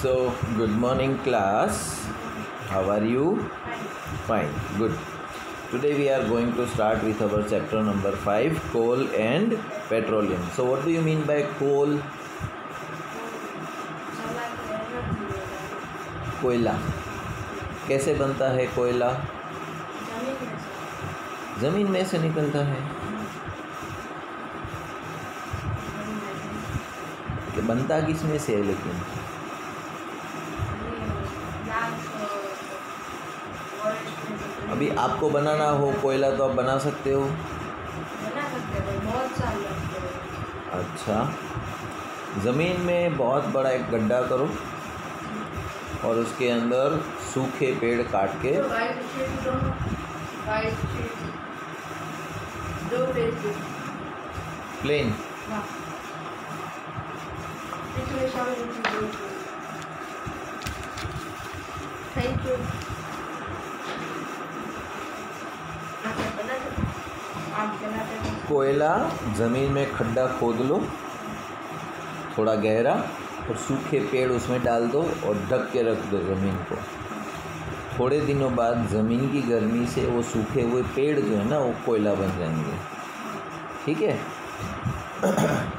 So, good morning class. How are you? Fine. Good. Today we are going to start with our chapter number 5, coal and petroleum. So, what do you mean by coal? कोयला. कैसे बनता है कोयला? ज़मीन में से निकलता है. कि बनता किसमें से है लेकिन? अभी आपको बनाना हो कोयला तो आप बना सकते हो? बहुत साल लगते हैं। अच्छा, ज़मीन में बहुत बड़ा एक गड्ढा करो और उसके अंदर सूखे पेड़ काट के प्लेन थैंक यू। कोयला ज़मीन में खड्डा खोद लो थोड़ा गहरा और सूखे पेड़ उसमें डाल दो और ढक के रख दो ज़मीन को। थोड़े दिनों बाद ज़मीन की गर्मी से वो सूखे हुए पेड़ जो है ना वो कोयला बन जाएंगे। ठीक है,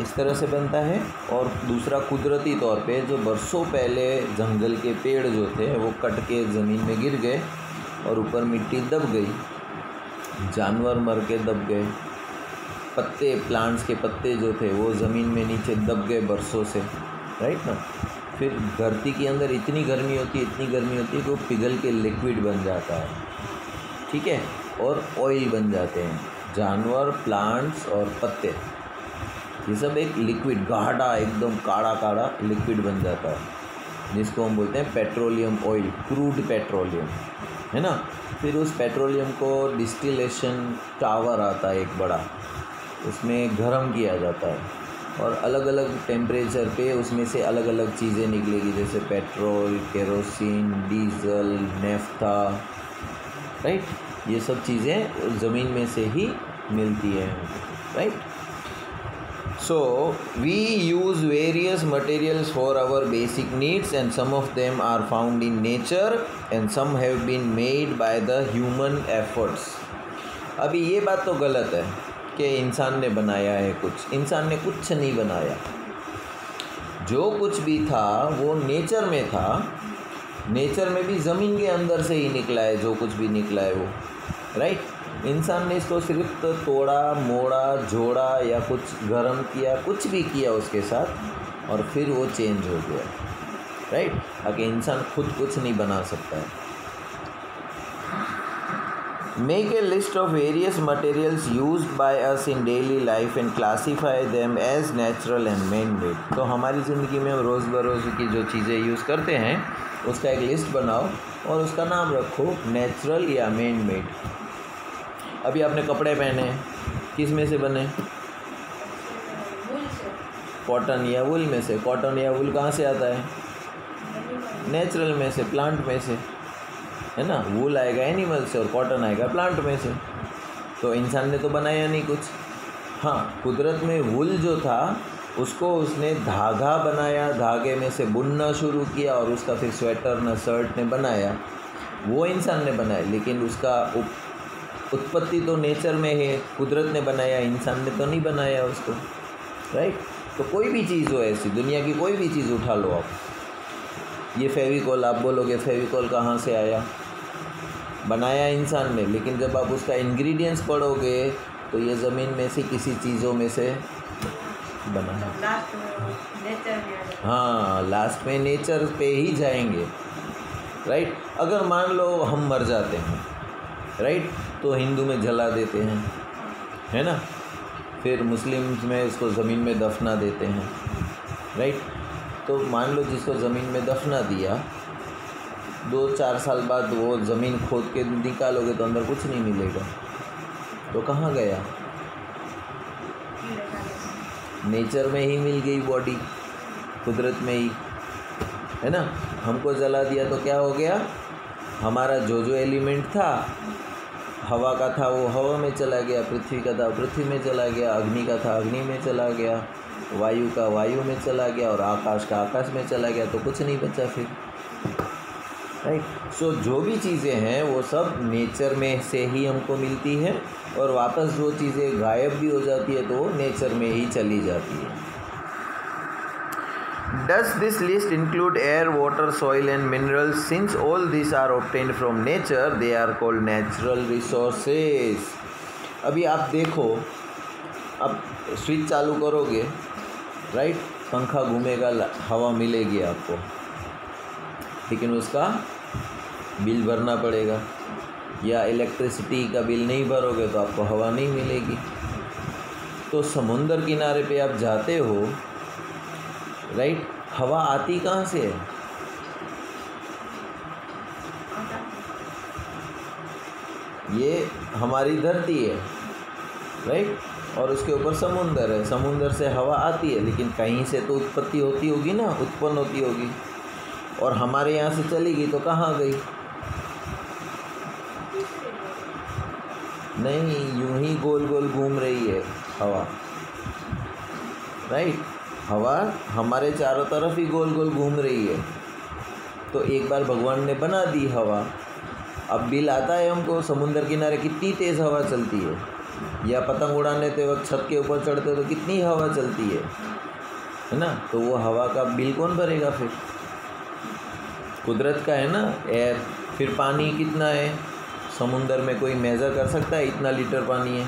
इस तरह से बनता है। और दूसरा कुदरती तौर पे जो बरसों पहले जंगल के पेड़ जो थे वो कट के ज़मीन में गिर गए और ऊपर मिट्टी दब गई, जानवर मर के दब गए, पत्ते प्लांट्स के पत्ते जो थे वो ज़मीन में नीचे दब गए बरसों से, राइट ना। फिर धरती के अंदर इतनी गर्मी होती है कि वो पिघल के लिक्विड बन जाता है। ठीक है, और ऑयल बन जाते हैं जानवर, प्लांट्स और पत्ते, ये सब एक लिक्विड गाढ़ा एकदम काड़ा काड़ा लिक्विड बन जाता है जिसको हम बोलते हैं पेट्रोलियम ऑयल, क्रूड पेट्रोलियम, है ना। फिर उस पेट्रोलियम को डिस्टिलेशन टावर आता है एक बड़ा, उसमें गर्म किया जाता है और अलग अलग टेम्परेचर पे उसमें से अलग अलग चीज़ें निकलेगी, जैसे petrol, kerosene, diesel, naphtha, right. ये सब चीज़ें ज़मीन में से ही मिलती हैं, right. So, we use various materials for our basic needs and some of them are found in nature and some have been made by the human efforts. अभी ये बात तो गलत है कि इंसान ने बनाया है कुछ। इंसान ने कुछ नहीं बनाया, जो कुछ भी था वो नेचर में था। नेचर में भी ज़मीन के अंदर से ही निकला है जो कुछ भी निकला है वो, राइट। इंसान ने इसको सिर्फ तोड़ा मोड़ा जोड़ा या कुछ गर्म किया, कुछ भी किया उसके साथ और फिर वो चेंज हो गया, राइट। आगे इंसान खुद कुछ नहीं बना सकता है। Make a list of various materials used by us in daily life and classify them as natural and man-made. तो हमारी ज़िंदगी में हम रोज़ बरोज़ की जो चीज़ें यूज़ करते हैं उसका एक लिस्ट बनाओ और उसका नाम रखो नेचुरल या मैन मेड। अभी आपने कपड़े पहने, किस में से बने? कॉटन या वुल में से। कॉटन या वुल कहाँ से आता है? नेचुरल में से, प्लांट में से, है ना। वुल आएगा एनिमल से और कॉटन आएगा प्लांट में से। तो इंसान ने तो बनाया नहीं कुछ। हाँ, कुदरत में वुल जो था उसको उसने धागा बनाया, धागे में से बुनना शुरू किया और उसका फिर स्वेटर न शर्ट ने बनाया, वो इंसान ने बनाया। लेकिन उसका उत्पत्ति तो नेचर में है, कुदरत ने बनाया, इंसान ने तो नहीं बनाया उसको, राइट। तो कोई भी चीज़ हो ऐसी, दुनिया की कोई भी चीज़ उठा लो आप, ये फेविकॉल, आप बोलोगे फेविकॉल कहाँ से आया? बनाया इंसान ने, लेकिन जब आप उसका इंग्रेडिएंट्स पढ़ोगे तो ये ज़मीन में से किसी चीज़ों में से बना है। हाँ, लास्ट में नेचर पे ही जाएंगे, राइट। अगर मान लो हम मर जाते हैं, राइट, तो हिंदू में जला देते हैं, है ना। फिर मुस्लिम्स में उसको ज़मीन में दफना देते हैं, राइट। तो मान लो जिसको ज़मीन में दफना दिया, 2-4 साल बाद वो ज़मीन खोद के निकालोगे तो अंदर कुछ नहीं मिलेगा, तो कहाँ गया? नेचर में ही मिल गई बॉडी, कुदरत में ही, है ना। हमको जला दिया तो क्या हो गया? हमारा जो जो एलिमेंट था, हवा का था वो हवा में चला गया, पृथ्वी का था पृथ्वी में चला गया, अग्नि का था अग्नि में चला गया, वायु का वायु में चला गया और आकाश का आकाश में चला गया, तो कुछ नहीं बचा फिर, राइट। सो जो भी चीज़ें हैं वो सब नेचर में से ही हमको मिलती है, और वापस जो चीज़ें गायब भी हो जाती है तो वो नेचर में ही चली जाती है। Does this list include air, water, soil and minerals? Since all these are obtained from nature, they are called natural resources. अभी आप देखो, अब स्विच चालू करोगे, राइट, पंखा घूमेगा, हवा मिलेगी आपको, लेकिन उसका बिल भरना पड़ेगा, या इलेक्ट्रिसिटी का बिल नहीं भरोगे तो आपको हवा नहीं मिलेगी। तो समुंदर किनारे पे आप जाते हो, राइट, हवा आती कहाँ से है? ये हमारी धरती है, राइट, और उसके ऊपर समुंदर है, समुंदर से हवा आती है, लेकिन कहीं से तो उत्पत्ति होती होगी ना, उत्पन्न होती होगी, और हमारे यहाँ से चली गई तो कहाँ गई? नहीं, यूं ही गोल गोल घूम रही है हवा, राइट, हवा हमारे चारों तरफ ही गोल गोल घूम रही है। तो एक बार भगवान ने बना दी हवा, अब बिल आता है हमको, समुंदर किनारे कितनी तेज़ हवा चलती है, या पतंग उड़ाने के वक्त छत के ऊपर चढ़ते तो कितनी हवा चलती है ना। तो वो हवा का बिल कौन भरेगा फिर? कुदरत का है ना, एयर। फिर पानी कितना है समुंदर में? कोई मेज़र कर सकता है इतना लीटर पानी है?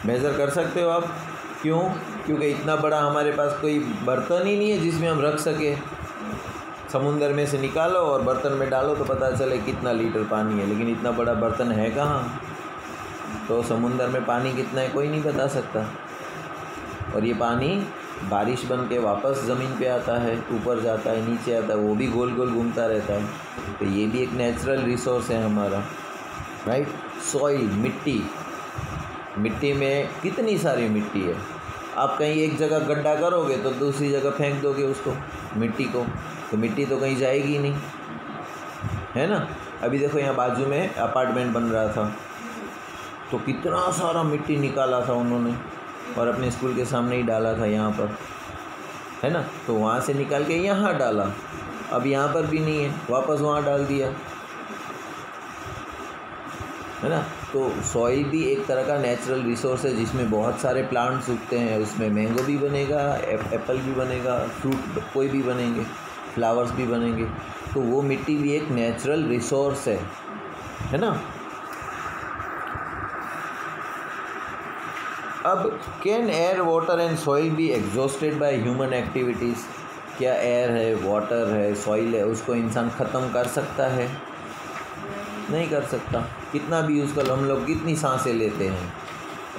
मेज़र कर सकते हो आप? क्यों? क्योंकि इतना बड़ा हमारे पास कोई बर्तन ही नहीं है जिसमें हम रख सके। समुंदर में से निकालो और बर्तन में डालो तो पता चले कितना लीटर पानी है, लेकिन इतना बड़ा बर्तन है कहाँ? तो समुंदर में पानी कितना है कोई नहीं बता सकता। और ये पानी बारिश बन के वापस ज़मीन पे आता है, ऊपर जाता है, नीचे आता है, वो भी गोल गोल घूमता रहता है। तो ये भी एक नेचुरल रिसोर्स है हमारा, राइट। सॉइल, मिट्टी, मिट्टी में कितनी सारी मिट्टी है। आप कहीं एक जगह गड्ढा करोगे तो दूसरी जगह फेंक दोगे उसको, मिट्टी को, तो मिट्टी तो कहीं जाएगी नहीं, है ना। अभी देखो यहाँ बाजू में अपार्टमेंट बन रहा था, तो कितना सारा मिट्टी निकाला था उन्होंने और अपने स्कूल के सामने ही डाला था यहाँ पर, है ना। तो वहाँ से निकाल के यहाँ डाला, अब यहाँ पर भी नहीं है, वापस वहाँ डाल दिया, है ना। तो सॉइल भी एक तरह का नेचुरल रिसोर्स है जिसमें बहुत सारे प्लांट्स उगते हैं। उसमें मैंगो भी बनेगा, एप्पल भी बनेगा, फ्रूट कोई भी बनेंगे, फ्लावर्स भी बनेंगे। तो वो मिट्टी भी एक नेचुरल रिसोर्स है ना। अब can air, water and soil be exhausted by human activities? क्या एयर है, वाटर है, सॉइल है, उसको इंसान ख़त्म कर सकता है? नहीं कर सकता। कितना भी यूज़ कर लो, हम लोग कितनी सांसें लेते हैं,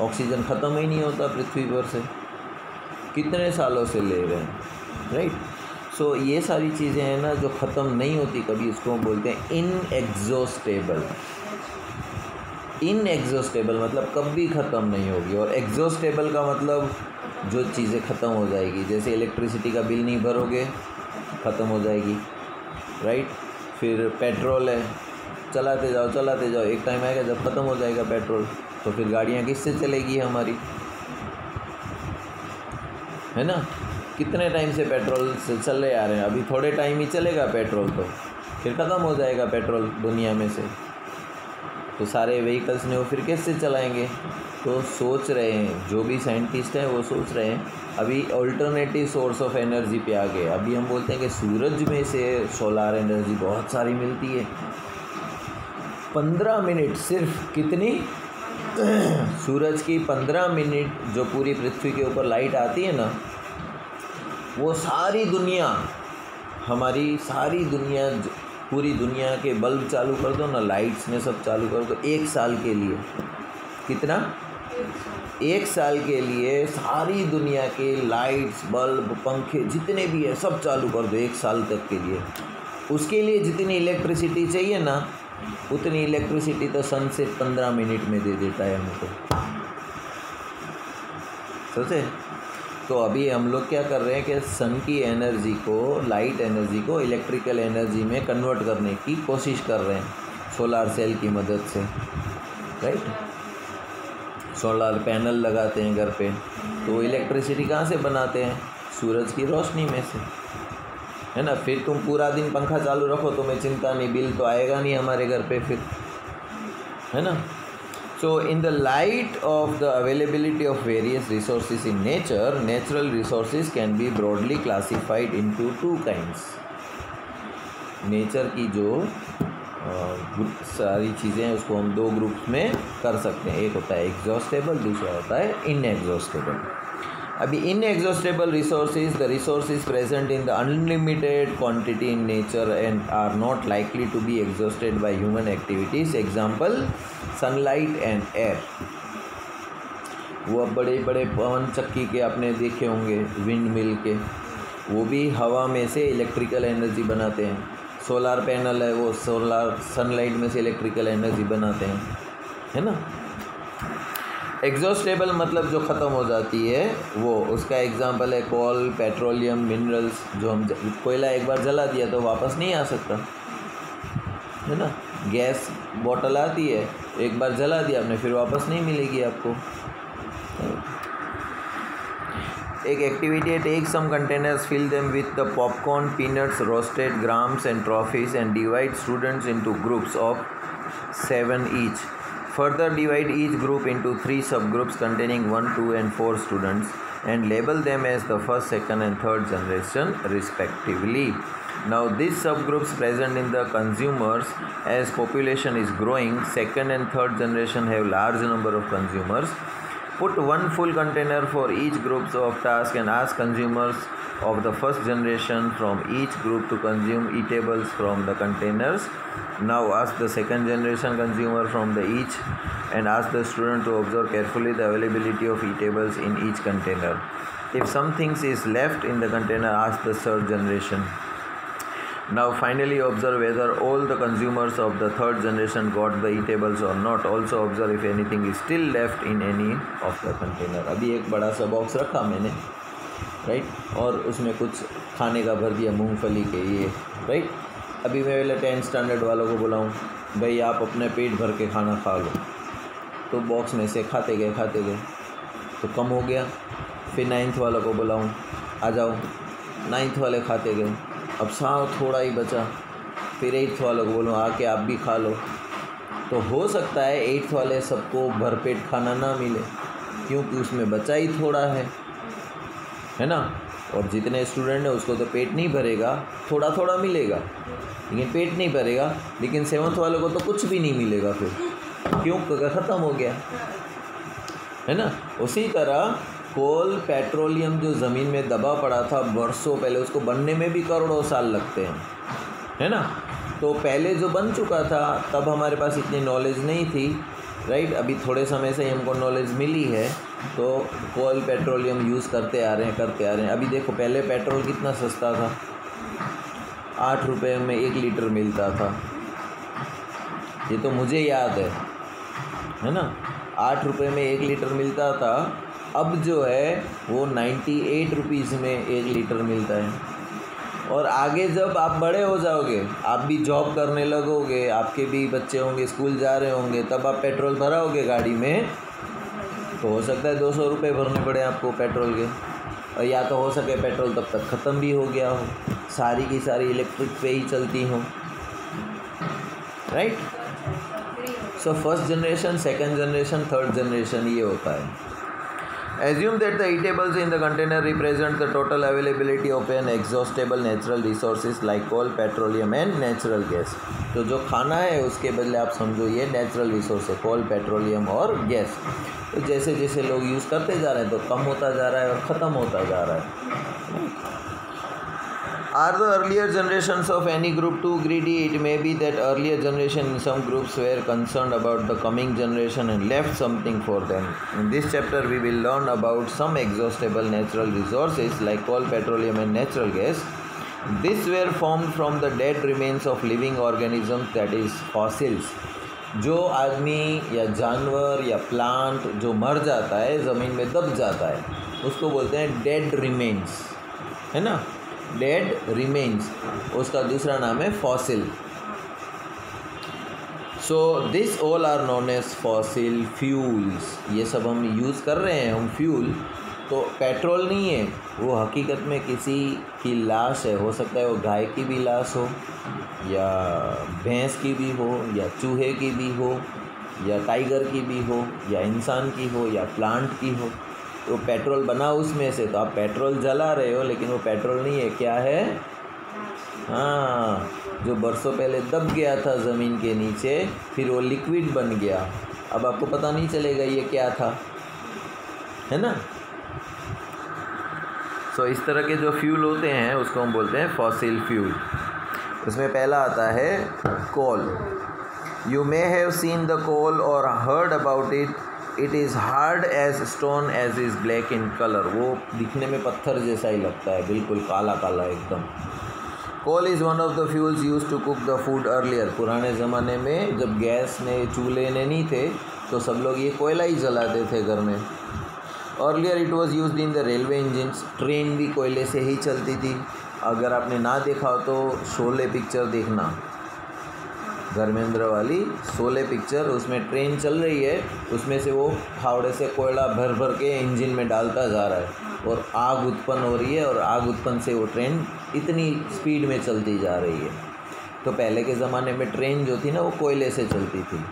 ऑक्सीजन ख़त्म ही नहीं होता पृथ्वी पर से, कितने सालों से ले रहे हैं, राइट। सो ये सारी चीज़ें हैं ना जो ख़त्म नहीं होती कभी, उसको हम बोलते हैं इनएग्जॉस्टेबल। इनएग्जॉस्टेबल मतलब कभी ख़त्म नहीं होगी, और एग्जॉस्टेबल का मतलब जो चीज़ें ख़त्म हो जाएगी। जैसे इलेक्ट्रिसिटी का बिल नहीं भरोगे, ख़त्म हो जाएगी, राइट। फिर पेट्रोल है, चलाते जाओ, एक टाइम आएगा जब ख़त्म हो जाएगा पेट्रोल, तो फिर गाड़ियाँ किससे चलेगी हमारी, है ना। कितने टाइम से पेट्रोल से चले आ रहे हैं, अभी थोड़े टाइम ही चलेगा पेट्रोल, तो फिर ख़त्म हो जाएगा पेट्रोल दुनिया में से। तो सारे व्हीकल्स ने वो फिर कैसे चलाएंगे? तो सोच रहे हैं, जो भी साइंटिस्ट हैं वो सोच रहे हैं, अभी ऑल्टरनेटिव सोर्स ऑफ एनर्जी पे आ गए। अभी हम बोलते हैं कि सूरज में से सोलार एनर्जी बहुत सारी मिलती है। 15 मिनट सिर्फ कितनी सूरज की 15 मिनट जो पूरी पृथ्वी के ऊपर लाइट आती है ना, वो सारी दुनिया, हमारी सारी दुनिया, पूरी दुनिया के बल्ब चालू कर दो ना, लाइट्स में सब चालू कर दो, 1 साल के लिए। कितना? 1 साल के लिए सारी दुनिया के लाइट्स, बल्ब, पंखे जितने भी है सब चालू कर दो 1 साल तक के लिए। उसके लिए जितनी इलेक्ट्रिसिटी चाहिए ना, उतनी इलेक्ट्रिसिटी तो सन से 15 मिनट में दे देता है हमको, सोचे। तो अभी हम लोग क्या कर रहे हैं कि सन की एनर्जी को, लाइट एनर्जी को इलेक्ट्रिकल एनर्जी में कन्वर्ट करने की कोशिश कर रहे हैं सोलार सेल की मदद से, राइट। सोलर पैनल लगाते हैं घर पे, तो इलेक्ट्रिसिटी कहाँ से बनाते हैं? सूरज की रोशनी में से, है ना। फिर तुम पूरा दिन पंखा चालू रखो तो मैं चिंता नहीं, बिल तो आएगा नहीं हमारे घर पे फिर, है ना। So in the light of the availability of various resources in nature, natural resources can be broadly classified into two kinds. Nature की जो सारी चीज़ें हैं उसको हम दो ग्रुप्स में कर सकते हैं। एक होता है एग्जॉस्टेबल, दूसरा होता है इनएग्जॉस्टेबल। अभी inexhaustible resources, the resources present in the unlimited quantity in nature and are not likely to be exhausted by human activities. Example sunlight and air. वो अब बड़े बड़े पवन चक्की के आपने देखे होंगे, विंड मिल के, वो भी हवा में से इलेक्ट्रिकल एनर्जी बनाते हैं। सोलार पैनल है, वो सोलार सनलाइट में से इलेक्ट्रिकल एनर्जी बनाते हैं, है ना। एग्जॉस्टेबल मतलब जो ख़त्म हो जाती है वो, उसका एग्जांपल है कोल, पेट्रोलियम, मिनरल्स। जो हम कोयला एक बार जला दिया तो वापस नहीं आ सकता, है ना। गैस बॉटल आती है, एक बार जला दिया आपने, फिर वापस नहीं मिलेगी आपको। एक एक्टिविटी है, take some containers, fill them with the popcorn, peanuts, roasted grams and trophies and divide students into groups of 7 each. Further divide each group into 3 subgroups containing 1, 2 and 4 students and label them as the first, second and third generation respectively. Now these subgroups present in the consumers, as population is growing, second and third generation have large number of consumers. Put one full container for each group of task and ask consumers of the first generation from each group to consume eatables from the containers. Now ask the second generation consumer from the each and ask the student to observe carefully the availability of eatables in each container. If something is left in the container, ask the third generation. Now finally observe whether all the consumers of the third generation got the eatables or not. Also observe if anything is still left in any of the container. अभी एक बड़ा सा box रखा मैंने, right, और उसमें कुछ खाने का भर दिया, मूंगफली के ये, राइट। अभी मैं पहले 10th स्टैंडर्ड वालों को बुलाऊं, भाई आप अपने पेट भर के खाना खा लो, तो बॉक्स में से खाते गए तो कम हो गया। फिर 9th वालों को बुलाऊं, आ जाओ, 9th वाले खाते गए, अब साव थोड़ा ही बचा। फिर 8th वालों को बोलूँ आके आप भी खा लो, तो हो सकता है 8th वाले सबको भरपेट खाना ना मिले, क्योंकि उसमें बचा ही थोड़ा है ना। और जितने स्टूडेंट हैं उसको तो पेट नहीं भरेगा, थोड़ा थोड़ा मिलेगा लेकिन पेट नहीं भरेगा। लेकिन 7th वालों को तो कुछ भी नहीं मिलेगा फिर, क्यों? क्योंकि ख़त्म हो गया, है ना। उसी तरह कोल, पेट्रोलियम जो ज़मीन में दबा पड़ा था बरसों पहले, उसको बनने में भी करोड़ों साल लगते हैं, है ना। तो पहले जो बन चुका था तब हमारे पास इतनी नॉलेज नहीं थी, राइट। अभी थोड़े समय से ही हमको नॉलेज मिली है, तो कोल, पेट्रोलियम यूज़ करते आ रहे हैं। अभी देखो, पहले पेट्रोल कितना सस्ता था, 8 रुपये में 1 लीटर मिलता था, ये तो मुझे याद है ना। 8 रुपये में 1 लीटर मिलता था, अब जो है वो 98 रुपीज़ में 1 लीटर मिलता है। और आगे जब आप बड़े हो जाओगे, आप भी जॉब करने लगोगे, आपके भी बच्चे होंगे, स्कूल जा रहे होंगे, तब आप पेट्रोल भराओगे गाड़ी में, तो हो सकता है 200 रुपये भरने पड़े आपको पेट्रोल के, और या तो हो सके पेट्रोल तब तक ख़त्म भी हो गया हो, सारी की सारी इलेक्ट्रिक पे ही चलती हो, right. So first generation, second generation, third generation ये होता है। Assume that the eatables in the container represent the total availability of an exhaustible natural resources like coal, petroleum and natural gas. तो जो खाना है उसके बदले आप समझो ये नेचुरल रिसोर्स है, कोल, पेट्रोलियम और गैस। तो जैसे जैसे लोग यूज़ करते जा रहे हैं तो कम होता जा रहा है और ख़त्म होता जा रहा है। Are the earlier generations of any group too greedy? It may be that earlier generation in some groups were concerned about the coming generation and left something for them. In this chapter we will learn about some exhaustible natural resources like coal, petroleum and natural gas. These were formed from the dead remains of living organisms, that is fossils. जो आदमी या जानवर या plant जो मर जाता है, ज़मीन में दब जाता है, उसको बोलते हैं डेड रिमेन्स, है ना। डेड रिमेन्स, उसका दूसरा नाम है fossil. So this all are known as fossil fuels. ये सब हम यूज़ कर रहे हैं हम फ्यूल, तो पेट्रोल नहीं है वो, हकीकत में किसी की लाश है। हो सकता है वो गाय की भी लाश हो, या भैंस की भी हो, या चूहे की भी हो, या टाइगर की भी हो, या इंसान की हो, या प्लांट की हो। तो पेट्रोल बना उसमें से, तो आप पेट्रोल जला रहे हो लेकिन वो पेट्रोल नहीं है, क्या है? हाँ, जो बरसों पहले दब गया था ज़मीन के नीचे, फिर वो लिक्विड बन गया। अब आपको पता नहीं चलेगा ये क्या था, है ना। सो इस तरह के जो फ्यूल होते हैं उसको हम बोलते हैं फॉसिल फ्यूल। उसमें पहला आता है coal. You may have seen the coal और heard about it. It is hard as stone as is black in colour. वो दिखने में पत्थर जैसा ही लगता है, बिल्कुल काला काला एकदम। Coal is one of the fuels use to cook the food earlier. पुराने ज़माने में जब गैस ने चूल्हे ने नहीं थे तो सब लोग ये कोयला ही जलाते थे घर में। Earlier it was use in the railway engines. Train भी कोयले से ही चलती थी। अगर आपने ना देखा हो तो शोले पिक्चर देखना, धर्मेंद्र वाली शोले पिक्चर, उसमें ट्रेन चल रही है, उसमें से वो फावड़े से कोयला भर भर के इंजन में डालता जा रहा है और आग उत्पन्न हो रही है, और आग उत्पन्न से वो ट्रेन इतनी स्पीड में चलती जा रही है। तो पहले के ज़माने में ट्रेन जो थी ना वो कोयले से चलती थी,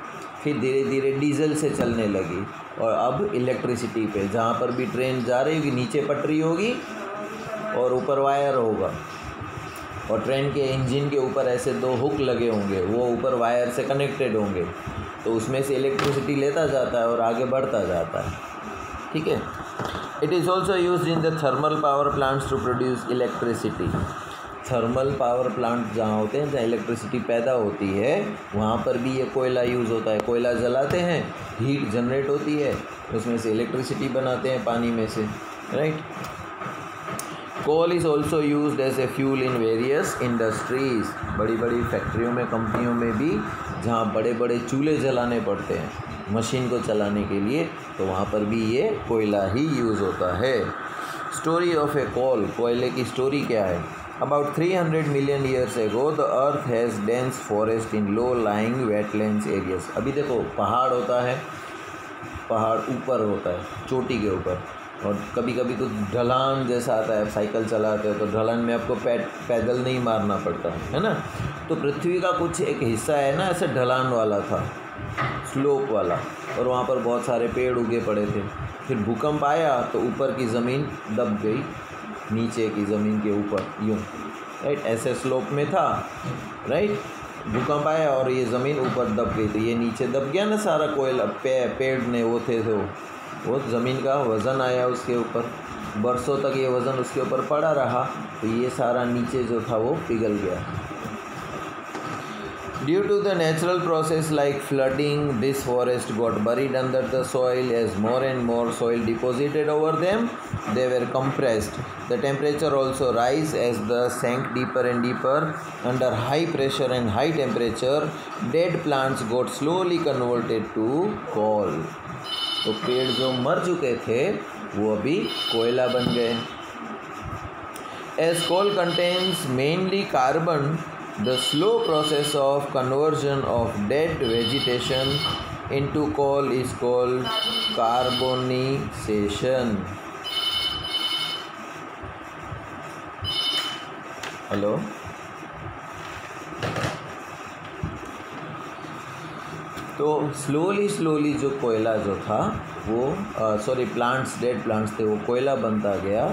फिर धीरे धीरे डीजल से चलने लगी, और अब इलेक्ट्रिसिटी पे। जहाँ पर भी ट्रेन जा रही होगी नीचे पटरी होगी और ऊपर वायर होगा, और ट्रेन के इंजन के ऊपर ऐसे 2 हुक लगे होंगे, वो ऊपर वायर से कनेक्टेड होंगे, तो उसमें से इलेक्ट्रिसिटी लेता जाता है और आगे बढ़ता जाता है। ठीक है। It is also use in the thermal power plants to produce electricity. Thermal power plant जहाँ होते हैं, जहाँ इलेक्ट्रिसिटी पैदा होती है, वहाँ पर भी ये कोयला यूज़ होता है। कोयला जलाते हैं, हीट जनरेट होती है, उसमें से इलेक्ट्रिसिटी बनाते हैं पानी में से, right. Coal is also used as a fuel in various industries. बड़ी बड़ी फैक्ट्रियों में, कंपनियों में भी जहाँ बड़े बड़े चूल्हे जलाने पड़ते हैं मशीन को चलाने के लिए, तो वहाँ पर भी ये कोयला ही यूज़ होता है। स्टोरी ऑफ ए कोल। कोयले की स्टोरी क्या है? About 300 million years ago, the earth has dense forest in low-lying wetlands areas. अभी देखो पहाड़ होता है, पहाड़ ऊपर होता है चोटी के ऊपर, और कभी कभी तो ढलान जैसा आता है, साइकिल चलाते हो तो ढलान में आपको पैदल नहीं मारना पड़ता है ना। तो पृथ्वी का कुछ एक हिस्सा है ना ऐसे ढलान वाला था, स्लोप वाला, और वहाँ पर बहुत सारे पेड़ उगे पड़े थे। फिर भूकंप आया तो ऊपर की ज़मीन दब गई, नीचे की ज़मीन के ऊपर यूँ, राइट, ऐसे स्लोप में था, राइट। भूकंप आया और ये ज़मीन ऊपर दब गई, तो ये नीचे दब गया ना सारा कोयला, पेड़ ने वो थे, तो वो ज़मीन का वज़न आया उसके ऊपर, बरसों तक ये वज़न उसके ऊपर पड़ा रहा, तो ये सारा नीचे जो था वो पिघल गया। Due to the natural process like flooding, this forest got buried under the soil. As more and more soil deposited over them, they were compressed. The temperature also rise as the sank deeper and deeper. Under high pressure and high temperature, dead plants got slowly converted to coal. तो पेड़ जो मर चुके थे वो अभी कोयला बन गए। As coal contains mainly carbon, the slow process of conversion of dead vegetation into coal is called carbonization. Hello, तो स्लोली जो कोयला जो था वो डेड प्लांट्स थे, वो कोयला बनता गया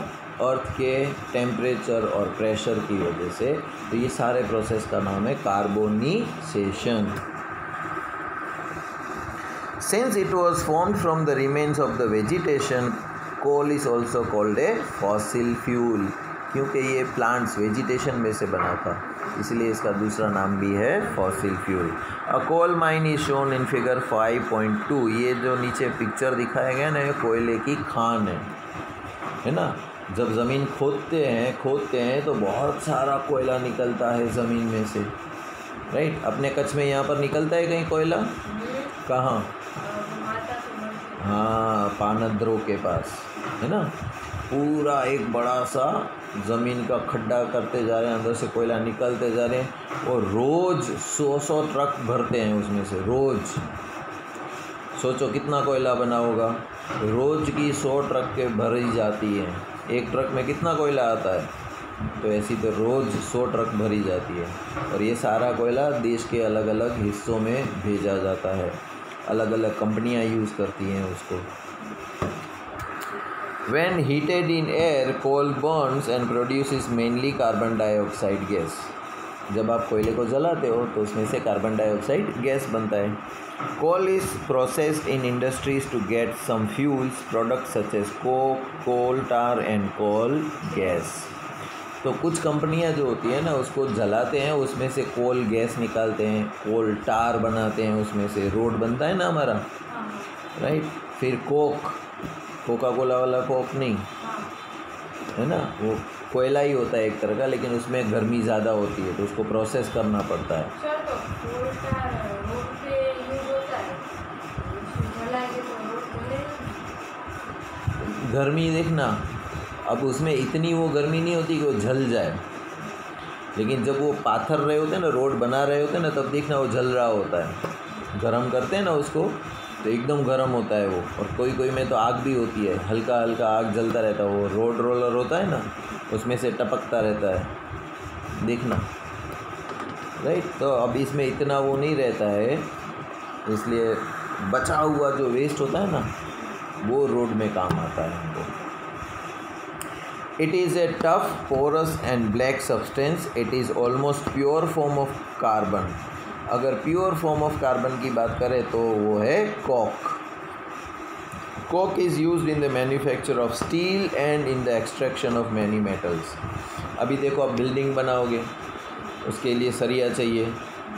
अर्थ के टेम्परेचर और प्रेशर की वजह से। तो ये सारे प्रोसेस का नाम है carbonization. Since it was formed from the remains of the vegetation, coal is also called a fossil fuel. क्योंकि ये प्लांट्स वेजिटेशन में से बना था, इसलिए इसका दूसरा नाम भी है fossil fuel. A coal mine is shown in figure 5.2। ये जो नीचे पिक्चर दिखाया गया ना, ये कोयले की खान है ना। जब ज़मीन खोदते हैं तो बहुत सारा कोयला निकलता है ज़मीन में से, राइट। अपने कच्छ में यहाँ पर निकलता है कहीं कोयला? कहाँ? हाँ, पानद्रो के पास, है ना। पूरा एक बड़ा सा ज़मीन का खड्डा करते जा रहे हैं, अंदर से कोयला निकलते जा रहे हैं और रोज़ 100 ट्रक भरते हैं उसमें से। रोज़ सोचो कितना कोयला बना होगा, रोज़ की 100 ट्रक के भरी जाती हैं। एक ट्रक में कितना कोयला आता है, तो ऐसी तो रोज़ 100 ट्रक भरी जाती है और ये सारा कोयला देश के अलग अलग हिस्सों में भेजा जाता है। अलग अलग कंपनियां यूज़ करती हैं उसको। When heated in air, coal burns and produces mainly carbon dioxide gas. जब आप कोयले को जलाते हो तो उसमें से कार्बन डाइऑक्साइड गैस बनता है। Coal is processed in industries to get some fuels, products such as coke, coal tar and coal gas. तो कुछ कंपनियां जो होती है ना उसको जलाते हैं, उसमें से कोल गैस निकालते हैं, कोल टार बनाते हैं, उसमें से रोड बनता है ना हमारा, राइट। फिर कोका कोला वाला कोक नहीं है ना, वो कोयला ही होता है एक तरह का, लेकिन उसमें गर्मी ज़्यादा होती है तो उसको प्रोसेस करना पड़ता है। सर तो रोड पे यूज होता है, जलाएंगे तो रोड बनेगा। गर्मी देखना, अब उसमें इतनी वो गर्मी नहीं होती कि वो जल जाए, लेकिन जब वो पाथर रहे होते हैं ना, रोड बना रहे होते हैं ना, तब देखना वो जल रहा होता है। गरम करते हैं ना उसको तो एकदम गर्म होता है वो। और कोई कोई में तो आग भी होती है, हल्का हल्का आग जलता रहता है। वो रोड रोलर होता है ना, उसमें से टपकता रहता है, देखना, राइट। तो अब इसमें इतना वो नहीं रहता है, इसलिए बचा हुआ जो वेस्ट होता है ना वो रोड में काम आता है हमको। It is a tough, porous and black substance. It is almost pure form of carbon. अगर प्योर फॉर्म ऑफ कार्बन की बात करें तो वो है Coke. Coke is used in the manufacture of steel and in the extraction of many metals. अभी देखो आप बिल्डिंग बनाओगे, उसके लिए सरिया चाहिए,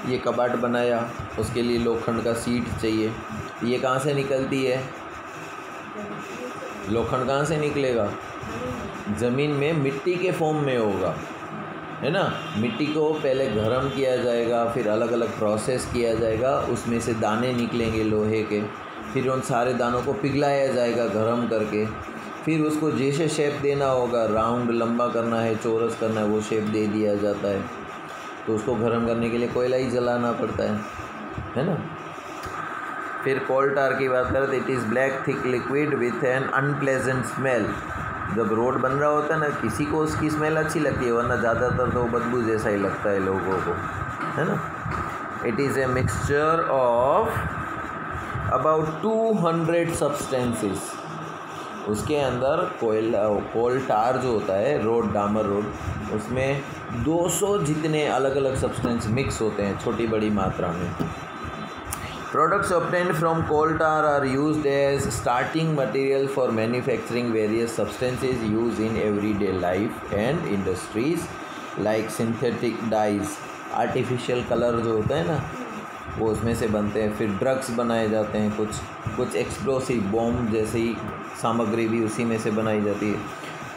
ये कबाट बनाया उसके लिए लोखंड का सीट चाहिए। ये कहाँ से निकलती है, लोखंड कहाँ से निकलेगा, ज़मीन में मिट्टी के फॉर्म में होगा, है ना। मिट्टी को पहले गर्म किया जाएगा, फिर अलग अलग प्रोसेस किया जाएगा, उसमें से दाने निकलेंगे लोहे के, फिर उन सारे दानों को पिघलाया जाएगा गर्म करके, फिर उसको जैसे शेप देना होगा, राउंड लंबा करना है, चौरस करना है, वो शेप दे दिया जाता है। तो उसको गर्म करने के लिए कोयला ही जलाना पड़ता है ना। फिर कोल टार की बात करें तो it is black thick liquid with an unpleasant smell. जब रोड बन रहा होता है ना, किसी को उसकी स्मेल अच्छी लगती है, वरना ज़्यादातर तो बदबू जैसा ही लगता है लोगों को, है ना। It is a mixture of about 200 substances. उसके अंदर कोल टार जो होता है, रोड डामर रोड, उसमें 200 जितने अलग अलग सब्सटेंस मिक्स होते हैं छोटी बड़ी मात्रा में। Products obtained from coal tar are used as starting material for manufacturing various substances used in everyday life and industries like synthetic dyes. Artificial color जो होता है ना वो उसमें से बनते हैं। फिर ड्रग्स बनाए जाते हैं, कुछ एक्सप्लोसिव बॉम्ब जैसी सामग्री भी उसी में से बनाई जाती है।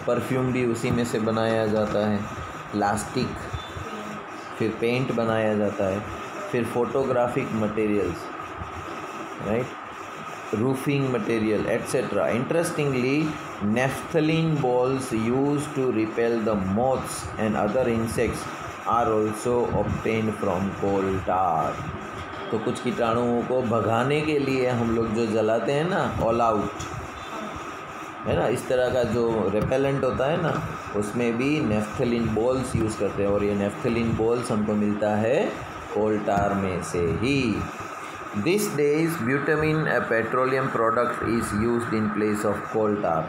परफ्यूम भी उसी में से बनाया जाता है। प्लास्टिक, फिर पेंट बनाया जाता है। फिर photographic materials, right, roofing material, etc. Interestingly, naphthalene balls used to repel the moths and other insects are also obtained from coal tar. तो कुछ कीटाणुओं को भगाने के लिए हम लोग जो जलाते हैं ना, ऑल आउट, है ना, इस तरह का जो रेपेलेंट होता है ना, उसमें भी नेफ्थलीन बॉल्स यूज़ करते हैं। और ये नेफ्थलीन बॉल्स हमको मिलता है कोल टार में से ही। These days, butadiene, a petroleum product, is used in place of coal tar.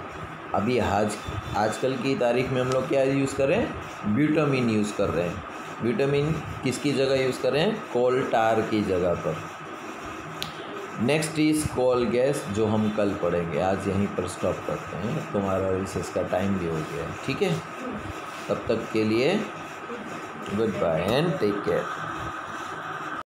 अभी आजकल की तारीख में हम लोग क्या यूज़ कर रहे हैं, ब्यूटामीन यूज़ कर रहे हैं। ब्यूटामीन किसकी जगह यूज़ कर रहे हैं, कोल टार की जगह पर। नेक्स्ट इज़ कोल गैस, जो हम कल पढ़ेंगे। आज यहीं पर स्टॉप करते हैं, तुम्हारा रिसेस का टाइम भी हो गया है, ठीक है। तब तक के लिए goodbye and take care.